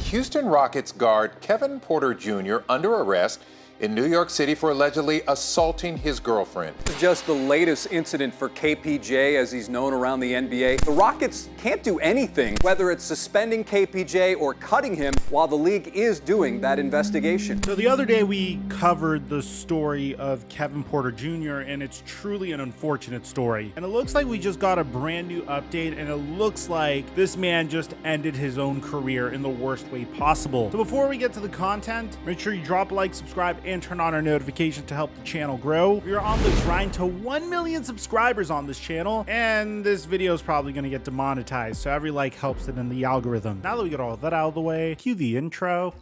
Houston Rockets guard Kevin Porter Jr. under arrest in New York City for allegedly assaulting his girlfriend. This is just the latest incident for KPJ, as he's known around the NBA. The Rockets can't do anything, whether it's suspending KPJ or cutting him, while the league is doing that investigation. So the other day we covered the story of Kevin Porter Jr., and it's truly an unfortunate story. And it looks like we just got a brand new update, and it looks like this man just ended his own career in the worst way possible. So before we get to the content, make sure you drop a like, subscribe, and turn on our notifications to help the channel grow. We are on the grind to 1 million subscribers on this channel, and this video is probably going to get demonetized, so every like helps it in the algorithm. Now that we get all that out of the way, cue the intro.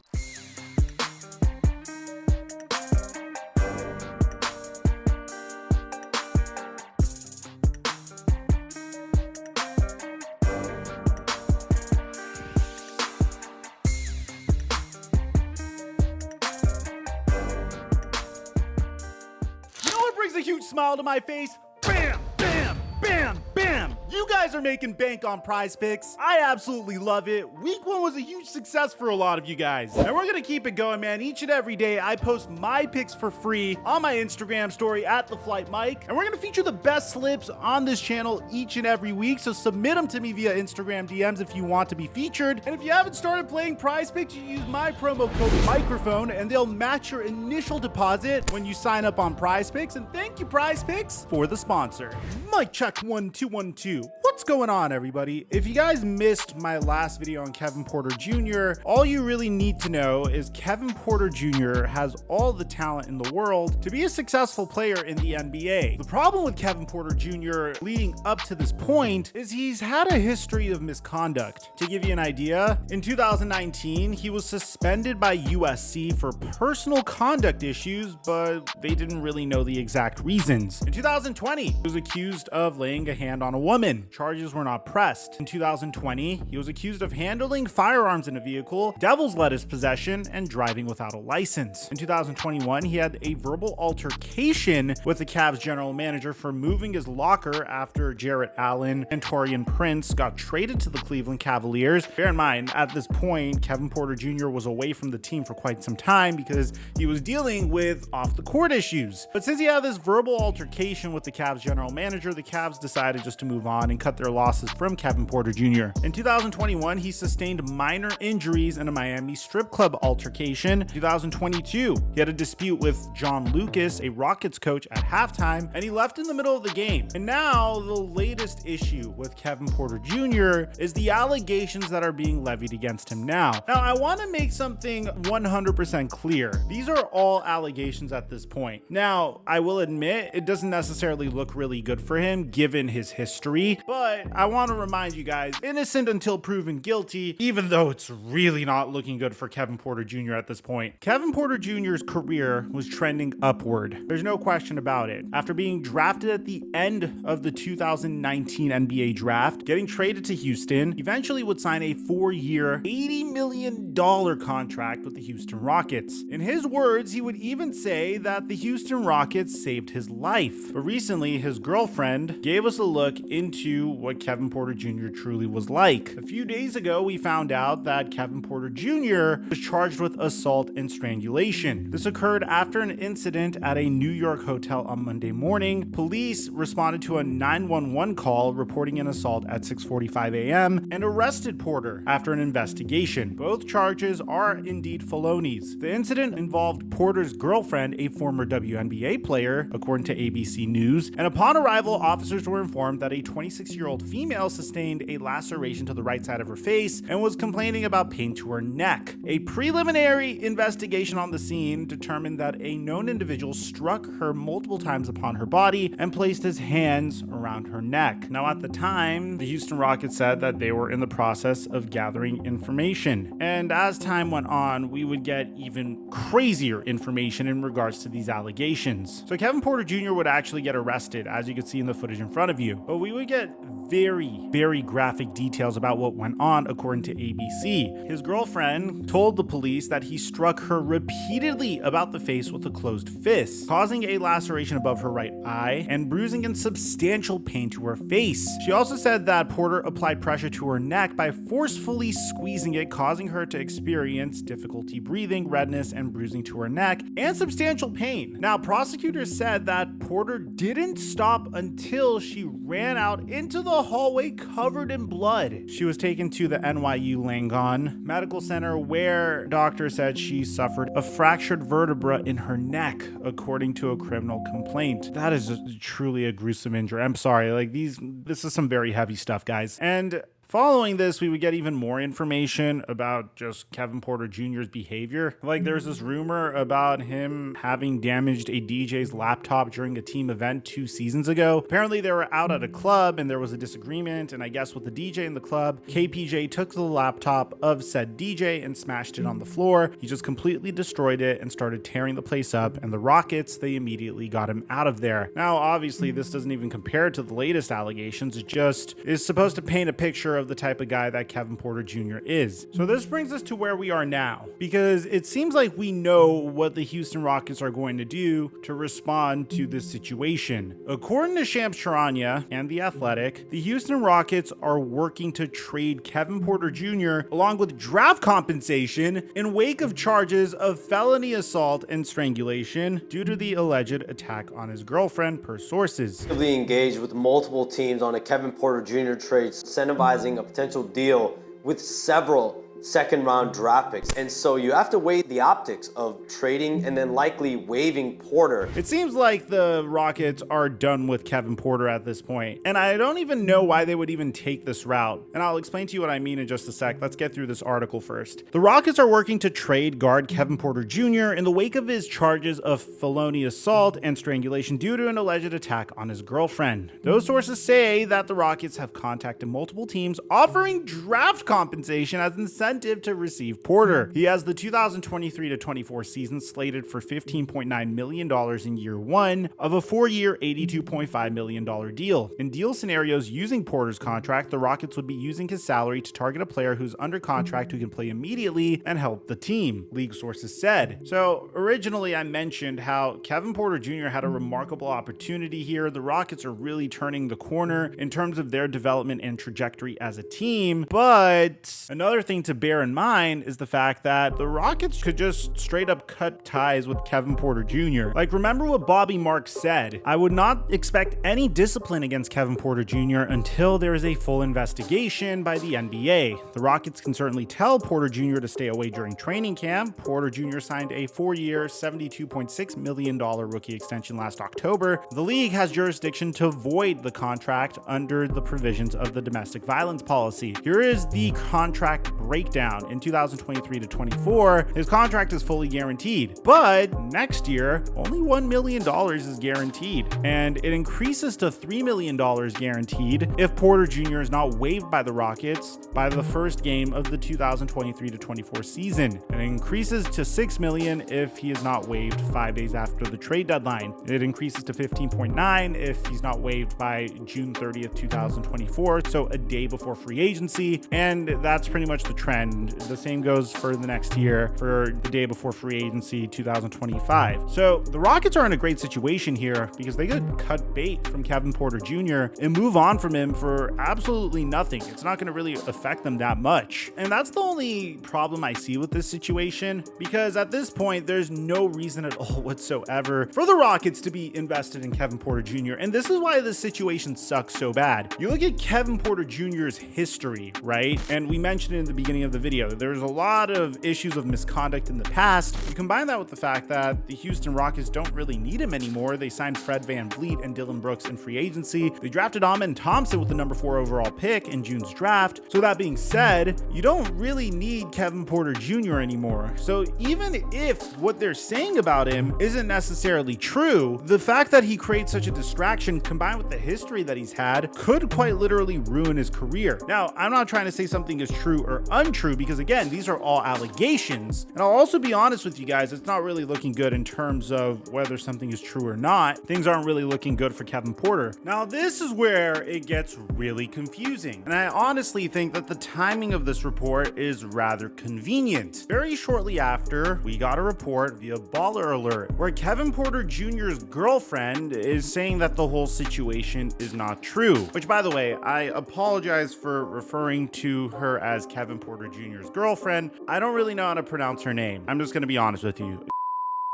A huge smile to my face. Bam, bam, bam, bam. You guys are making bank on Prize Picks. I absolutely love it. Week 1 was a huge success for a lot of you guys. And we're gonna keep it going, man. Each and every day I post my picks for free on my Instagram story at TheFlightMike. And we're gonna feature the best slips on this channel each and every week. So submit them to me via Instagram DMs if you want to be featured. And if you haven't started playing Prize Picks, you use my promo code microphone and they'll match your initial deposit when you sign up on Prize Picks. And thank you, Prize Picks, for the sponsor. Mic check 1 2 1 2. What's going on, everybody? If you guys missed my last video on Kevin Porter Jr., all you really need to know is Kevin Porter Jr. has all the talent in the world to be a successful player in the NBA. The problem with Kevin Porter Jr. leading up to this point is he's had a history of misconduct. To give you an idea, in 2019, he was suspended by USC for personal conduct issues, but they didn't really know the exact reasons. In 2020, he was accused of laying a hand on a woman. Charges were not pressed. In 2020, he was accused of handling firearms in a vehicle, devil's lettuce possession, and driving without a license. In 2021, he had a verbal altercation with the Cavs general manager for moving his locker after Jarrett Allen and Taurean Prince got traded to the Cleveland Cavaliers. Bear in mind, at this point, Kevin Porter Jr. was away from the team for quite some time because he was dealing with off-the-court issues. But since he had this verbal altercation with the Cavs general manager, the Cavs decided just to move on and cut their losses from Kevin Porter Jr. In 2021, he sustained minor injuries in a Miami strip club altercation. In 2022, he had a dispute with John Lucas, a Rockets coach, at halftime, and he left in the middle of the game. And now the latest issue with Kevin Porter Jr. is the allegations that are being levied against him now. Now, I want to make something 100% clear. These are all allegations at this point. Now, I will admit it doesn't necessarily look really good for him given his history, but I want to remind you guys, innocent until proven guilty, even though it's really not looking good for Kevin Porter Jr. at this point. Kevin Porter Jr.'s career was trending upward. There's no question about it. After being drafted at the end of the 2019 NBA draft, getting traded to Houston, eventually would sign a 4-year, $80 million contract with the Houston Rockets. In his words, he would even say that the Houston Rockets saved his life. But recently, his girlfriend gave us a look into what Kevin Porter Jr. truly was like. A few days ago, we found out that Kevin Porter Jr. was charged with assault and strangulation. This occurred after an incident at a New York hotel on Monday morning. Police responded to a 911 call reporting an assault at 6:45 a.m. and arrested Porter after an investigation. Both charges are indeed felonies. The incident involved Porter's girlfriend, a former WNBA player, according to ABC News, and upon arrival, officers were informed that a 26-year-old female sustained a laceration to the right side of her face and was complaining about pain to her neck. A preliminary investigation on the scene determined that a known individual struck her multiple times upon her body and placed his hands around her neck. Now, at the time, the Houston Rockets said that they were in the process of gathering information. And as time went on, we would get even crazier information in regards to these allegations. So Kevin Porter Jr. would actually get arrested, as you can see in the footage in front of you. But we would get very graphic details about what went on, according to ABC. His girlfriend told the police that he struck her repeatedly about the face with a closed fist, causing a laceration above her right eye and bruising and substantial pain to her face. She also said that Porter applied pressure to her neck by forcefully squeezing it, causing her to experience difficulty breathing, redness, and bruising to her neck, and substantial pain. Now, prosecutors said that Porter didn't stop until she ran out into the hallway covered in blood. She was taken to the NYU Langone Medical Center, where doctors said she suffered a fractured vertebra in her neck, according to a criminal complaint. That is truly a gruesome injury. I'm sorry, this is some very heavy stuff, guys. And following this, we would get even more information about just Kevin Porter Jr.'s behavior. There's this rumor about him having damaged a DJ's laptop during a team event 2 seasons ago. Apparently, they were out at a club and there was a disagreement, and I guess with the DJ in the club, KPJ took the laptop of said DJ and smashed it on the floor. He just completely destroyed it and started tearing the place up, and the Rockets, they immediately got him out of there. Now, obviously, this doesn't even compare to the latest allegations. It just is supposed to paint a picture of the type of guy that Kevin Porter Jr. is. So this brings us to where we are now, because it seems like we know what the Houston Rockets are going to do to respond to this situation. According to Shams Charania and The Athletic, the Houston Rockets are working to trade Kevin Porter Jr. along with draft compensation in wake of charges of felony assault and strangulation due to the alleged attack on his girlfriend, per sources. Engaged with multiple teams on a Kevin Porter Jr. trade, incentivizing a potential deal with several second-round draft picks. And so you have to weigh the optics of trading and then likely waiving Porter. It seems like the Rockets are done with Kevin Porter at this point, and I don't even know why they would even take this route. And I'll explain to you what I mean in just a sec. Let's get through this article first. The Rockets are working to trade guard Kevin Porter Jr. in the wake of his charges of felony assault and strangulation due to an alleged attack on his girlfriend. Those sources say that the Rockets have contacted multiple teams offering draft compensation as incentive to receive Porter. He has the 2023-24 season slated for $15.9 million in year one of a 4-year, $82.5 million deal. In deal scenarios using Porter's contract, the Rockets would be using his salary to target a player who's under contract who can play immediately and help the team, league sources said. So originally I mentioned how Kevin Porter Jr. had a remarkable opportunity here. The Rockets are really turning the corner in terms of their development and trajectory as a team, but another thing to bear in mind is the fact that the Rockets could just straight up cut ties with Kevin Porter Jr. Remember what Bobby Marks said? I would not expect any discipline against Kevin Porter Jr. until there is a full investigation by the NBA. The Rockets can certainly tell Porter Jr. to stay away during training camp. Porter Jr. signed a 4-year, $72.6 million rookie extension last October. The league has jurisdiction to void the contract under the provisions of the domestic violence policy. Here is the contract breakdown. In 2023-24, his contract is fully guaranteed, but next year, only $1 million is guaranteed, and it increases to $3 million guaranteed if Porter Jr. is not waived by the Rockets by the first game of the 2023-24 season. And it increases to $6 million if he is not waived 5 days after the trade deadline. It increases to $15.9 if he's not waived by June 30th, 2024, so a day before free agency, and that's pretty much the trend. The same goes for the next year for the day before free agency 2025. So the Rockets are in a great situation here because they could cut bait from Kevin Porter Jr. and move on from him for absolutely nothing. It's not going to really affect them that much. And that's the only problem I see with this situation, because at this point, there's no reason at all whatsoever for the Rockets to be invested in Kevin Porter Jr. And this is why this situation sucks so bad. You look at Kevin Porter Jr.'s history, right? And we mentioned it in the beginning of the video, there's a lot of issues of misconduct in the past. You combine that with the fact that the Houston Rockets don't really need him anymore. They signed Fred VanVleet and Dylan Brooks in free agency. They drafted Amen Thompson with the number 4 overall pick in June's draft. So that being said, you don't really need Kevin Porter Jr. anymore. So even if what they're saying about him isn't necessarily true, the fact that he creates such a distraction combined with the history that he's had could quite literally ruin his career. Now, I'm not trying to say something is true or untrue, untrue because, again, these are all allegations. And I'll also be honest with you guys, it's not really looking good in terms of whether something is true or not. Things aren't really looking good for Kevin Porter. Now, this is where it gets really confusing. And I honestly think that the timing of this report is rather convenient. Very shortly after, we got a report via Baller Alert where Kevin Porter Jr.'s girlfriend is saying that the whole situation is not true. Which, by the way, I apologize for referring to her as Kevin Porter Jr.'s girlfriend. I don't really know how to pronounce her name. I'm just gonna be honest with you.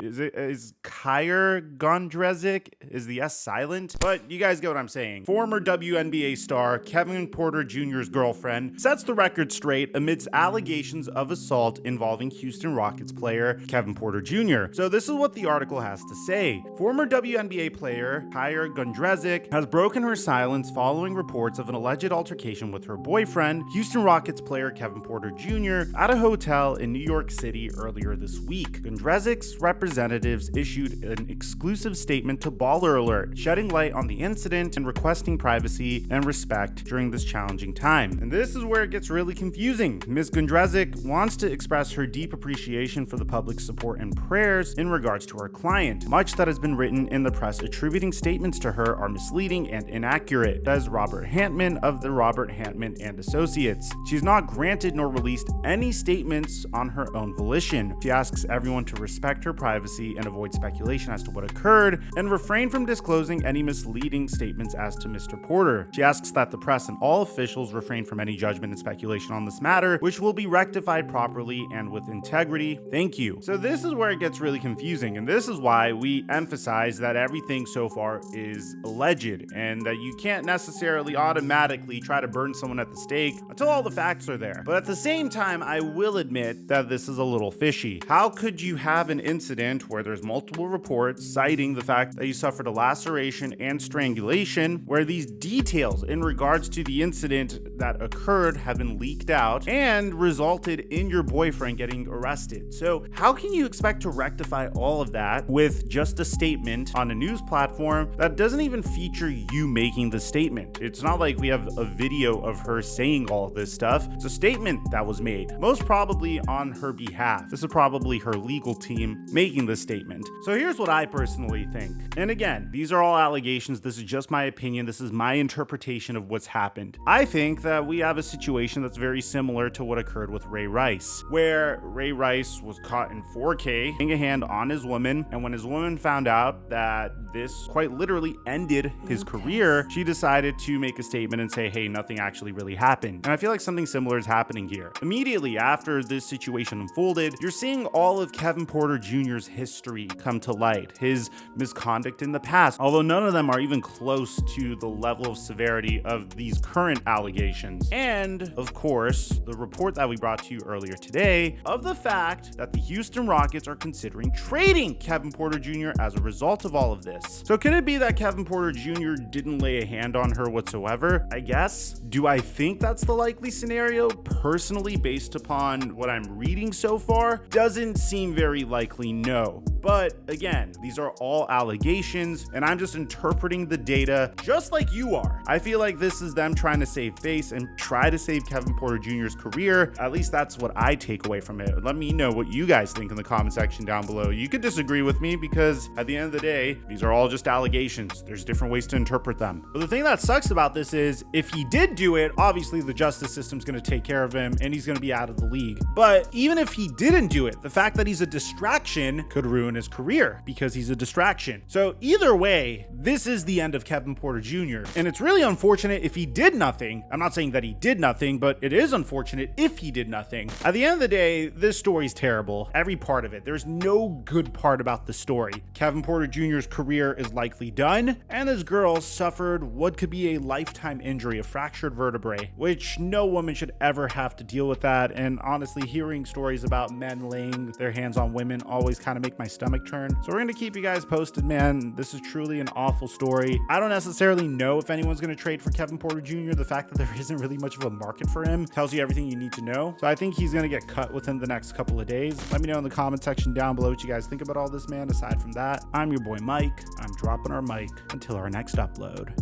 Is Jrs Girlfriend? Is the S silent? But you guys get what I'm saying. Former WNBA star Kevin Porter Jr.'s girlfriend sets the record straight amidst allegations of assault involving Houston Rockets player Kevin Porter Jr. So this is what the article has to say. Former WNBA player Jrs Girlfriend has broken her silence following reports of an alleged altercation with her boyfriend, Houston Rockets player Kevin Porter Jr., at a hotel in New York City earlier this week. Girlfriend's representatives issued an exclusive statement to Baller Alert, shedding light on the incident and requesting privacy and respect during this challenging time. And this is where it gets really confusing. Ms. Girlfriend wants to express her deep appreciation for the public's support and prayers in regards to our client. Much that has been written in the press attributing statements to her are misleading and inaccurate, says Robert Hantman of the Robert Hantman and Associates. She's not granted nor released any statements on her own volition. She asks everyone to respect her privacy and avoid speculation as to what occurred, and refrain from disclosing any misleading statements as to Mr. Porter. She asks that the press and all officials refrain from any judgment and speculation on this matter, which will be rectified properly and with integrity. Thank you. So this is where it gets really confusing, and this is why we emphasize that everything so far is alleged, and that you can't necessarily automatically try to burn someone at the stake until all the facts are there. But at the same time, I will admit that this is a little fishy. How could you have an incident where there's multiple reports citing the fact that you suffered a laceration and strangulation, where these details in regards to the incident that occurred have been leaked out and resulted in your boyfriend getting arrested? So how can you expect to rectify all of that with just a statement on a news platform that doesn't even feature you making the statement? It's not like we have a video of her saying all of this stuff. It's a statement that was made, most probably on her behalf. This is probably her legal team making this statement. So here's what I personally think. And again, these are all allegations. This is just my opinion. This is my interpretation of what's happened. I think that we have a situation that's very similar to what occurred with Ray Rice, where Ray Rice was caught in 4K putting a hand on his woman, and when his woman found out that this quite literally ended his career, she decided to make a statement and say, hey, nothing actually really happened. And I feel like something similar is happening here. Immediately after this situation unfolded, you're seeing all of Kevin Porter Jr.'s history come to light, his misconduct in the past, although none of them are even close to the level of severity of these current allegations. And of course, the report that we brought to you earlier today of the fact that the Houston Rockets are considering trading Kevin Porter Jr. as a result of all of this. So could it be that Kevin Porter Jr. didn't lay a hand on her whatsoever? I guess. Do I think that's the likely scenario? Personally, based upon what I'm reading so far, doesn't seem very likely, no. But again, these are all allegations, and I'm just interpreting the data just like you are. I feel like this is them trying to save face and try to save Kevin Porter Jr.'s career. At least that's what I take away from it. Let me know what you guys think in the comment section down below. You could disagree with me because at the end of the day, these are all just allegations. There's different ways to interpret them. But the thing that sucks about this is if he did do it, obviously the justice system's going to take care of him and he's going to be out of the league. But even if he didn't do it, the fact that he's a distraction could ruin his career because he's a distraction. So either way, this is the end of Kevin Porter Jr. And it's really unfortunate if he did nothing. I'm not saying that he did nothing, but it is unfortunate if he did nothing. At the end of the day, this story's terrible. Every part of it. There's no good part about the story. Kevin Porter Jr.'s career is likely done, and this girl suffered what could be a lifetime injury, a fractured vertebrae, which no woman should ever have to deal with that. And honestly, hearing stories about men laying their hands on women always kind of make my stomach turn. So we're going to keep you guys posted, man. This is truly an awful story. I don't necessarily know if anyone's going to trade for Kevin Porter Jr. The fact that there isn't really much of a market for him tells you everything you need to know. So I think he's going to get cut within the next couple of days. Let me know in the comment section down below what you guys think about all this, man. Aside from that, I'm your boy Mike. I'm dropping our mic until our next upload.